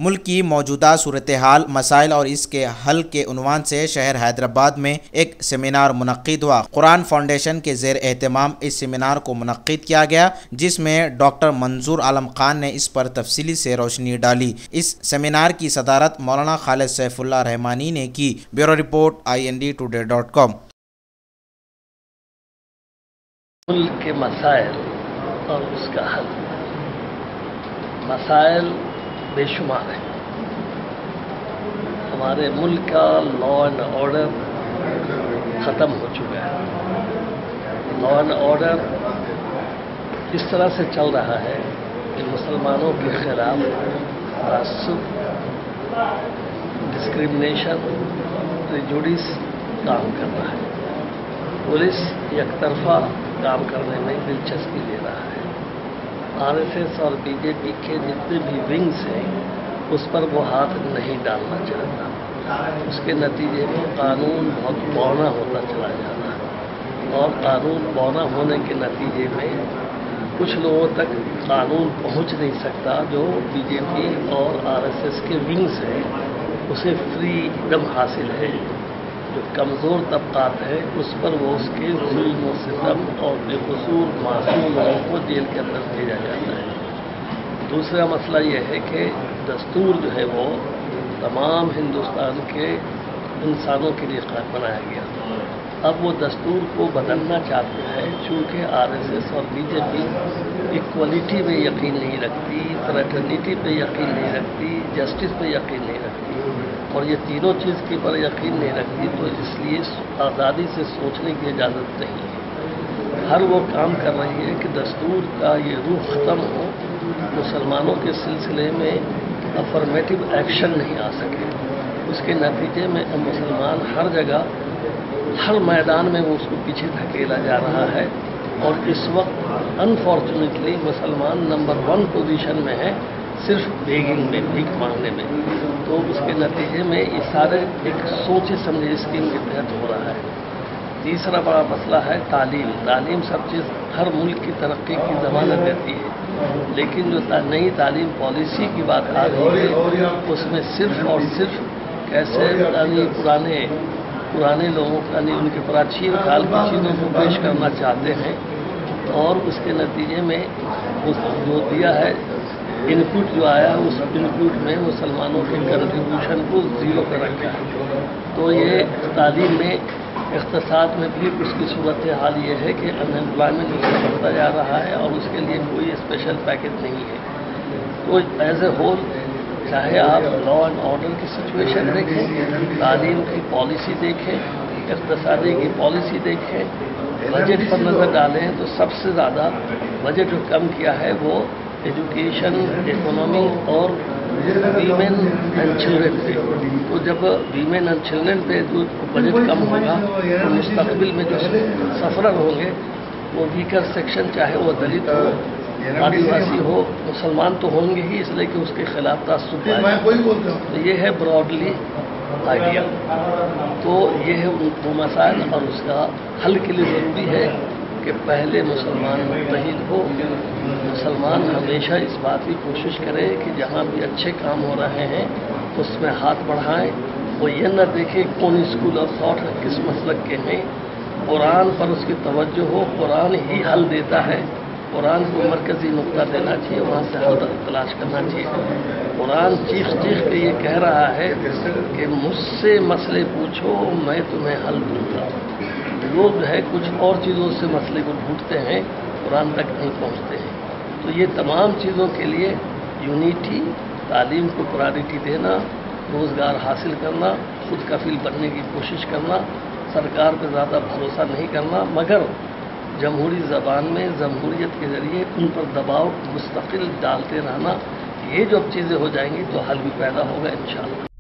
ملک کی موجودہ صورتحال، مسائل اور اس کے حل کے عنوان سے شہر حیدرآباد میں ایک سیمینار منعقد ہوا۔ قرآن فاؤنڈیشن کے زیر اہتمام اس سیمینار کو منعقد کیا گیا، جس میں ڈاکٹر منظور عالم خان نے اس پر تفصیلی سے روشنی ڈالی۔ اس سیمینار کی صدارت مولانا خالد سیف اللہ رحمانی نے کی۔ Bureau report INDtoday.com۔ ملک کے مسائل اور اس کا حل۔ مسائل بے شمار ہیں۔ ہمارے ملک کا لا اینڈ آرڈر ختم ہو چکا ہے۔ لا اینڈ آرڈر اس طرح سے چل رہا ہے کہ مسلمانوں کے خلاف تعصب، ڈسکریمنیشن، پریجوڈس کام کر رہا ہے۔ پولیس یک طرفہ کام کرنے میں دلچسپی لے رہا ہے۔ RSS اور BJP کے جتنے بھی ونگز ہیں اس پر وہ ہاتھ نہیں ڈالنا چاہتا۔ اس کے نتیجے میں قانون بہت بونا ہوتا چلا جا رہا ہے، اور قانون بونا ہونے کے نتیجے میں کچھ لوگوں تک قانون پہنچ نہیں سکتا۔ جو BJP اور RSS کے ونگز ہیں اسے فریڈم حاصل ہے۔ جو کمزور طبقات ہیں اس پر وہ اس کے ظلم و ستم اور بے قصور معصوم لوگوں کو جیل کے اندر بھیجا جاتا ہے۔ دوسرا مسئلہ یہ ہے کہ دستور جو ہے وہ تمام ہندوستان کے انسانوں کے لیے بنایا گیا۔ اب وہ دستور کو بدلنا چاہتے ہیں، چونکہ RSS اور BJP ایکوالٹی میں یقین نہیں رکھتی، فریٹرنیٹی پہ یقین نہیں رکھتی، جسٹس پہ یقین نہیں رکھتی، اور یہ تینوں چیز کے پر یقین نہیں رکھتی، تو اس لیے آزادی سے سوچنے کی اجازت نہیں ہے۔ ہر وہ کام کر رہی ہے کہ دستور کا یہ روح ختم ہو، مسلمانوں کے سلسلے میں افرمیٹو ایکشن نہیں آ سکے۔ اس کے نتیجے میں مسلمان ہر جگہ، ہر میدان میں وہ اس کو پیچھے دھکیلا جا رہا ہے، اور اس وقت انفارچونیٹلی مسلمان نمبر 1 پوزیشن میں ہے، صرف بیگنگ میں، بھیک مانگنے میں۔ تو اس کے نتیجے میں یہ سارے ایک سوچے سمجھے اسکیم کے تحت ہو رہا ہے۔ تیسرا بڑا مسئلہ ہے تعلیم۔ تعلیم سب چیز ہر ملک کی ترقی کی ضمانت دیتی ہے، لیکن جو نئی تعلیم پالیسی کی بات آ رہی ہے اس میں صرف اور صرف کیسے پرانے لوگوں یعنی ان کے پراچین کال کی چیزوں کو پیش کرنا چاہتے ہیں، اور اس کے نتیجے میں جو دیا ہے انپوٹ جو آیا اس انپوٹ میں مسلمانوں کے کنٹریبیوشن کو 0 پر رکھا ہے۔ تو یہ تعلیم میں، اقتصاد میں بھی اس کی صورتحال یہ ہے کہ ان امپلائمنٹ بڑھتا جا رہا ہے، اور اس کے لیے کوئی اسپیشل پیکج نہیں ہے۔ تو ایز اے ہول، چاہے آپ لا اینڈ آرڈر کی سچویشن دیکھیں، تعلیم کی پالیسی دیکھیں، اقتصادی کی پالیسی دیکھیں، بجٹ پر نظر ڈالیں، تو سب سے زیادہ بجٹ جو کم کیا ہے وہ ایجوکیشن، اکنامی اور ویمن اینڈ چلڈرن پہ۔ تو جب ویمن اینڈ چلڈرن پہ جو بجٹ کم ہوگا تو مستقبل میں جو سفرر ہوں گے وہ ویکر سیکشن، چاہے وہ دلت ہو، آدیواسی ہو، مسلمان تو ہوں گے ہی، اس لیے کہ اس کے خلاف تعصب ہے۔ تو یہ ہے براڈلی آئیڈیا۔ تو یہ ہے وہ مسائل، اور اس کا حل کے لیے ضروری ہے کہ پہلے مسلمان متحد ہو۔ مسلمان ہمیشہ اس بات کی کوشش کرے کہ جہاں بھی اچھے کام ہو رہے ہیں اس میں ہاتھ بڑھائیں۔ وہ یہ نہ دیکھے کون اسکول آف تھاٹ کس مسلک کے ہیں، قرآن پر اس کی توجہ ہو۔ قرآن ہی حل دیتا ہے، قرآن کو مرکزی نقطہ دینا چاہیے، وہاں سے حل تلاش کرنا چاہیے۔ قرآن چیخ کے یہ کہہ رہا ہے کہ مجھ سے مسئلے پوچھو، میں تمہیں حل دوں گا۔ لوگ جو ہے کچھ اور چیزوں سے مسئلے کو ڈھونڈتے ہیں، قرآن تک نہیں پہنچتے ہیں۔ تو یہ تمام چیزوں کے لیے یونیٹی، تعلیم کو پرائرٹی دینا، روزگار حاصل کرنا، خود کفیل بننے کی کوشش کرنا، سرکار پہ زیادہ بھروسہ نہیں کرنا، مگر جمہوری زبان میں جمہوریت کے ذریعے ان پر دباؤ مستقل ڈالتے رہنا۔ یہ جو چیزیں ہو جائیں گی تو حل بھی پیدا ہوگا انشاءاللہ۔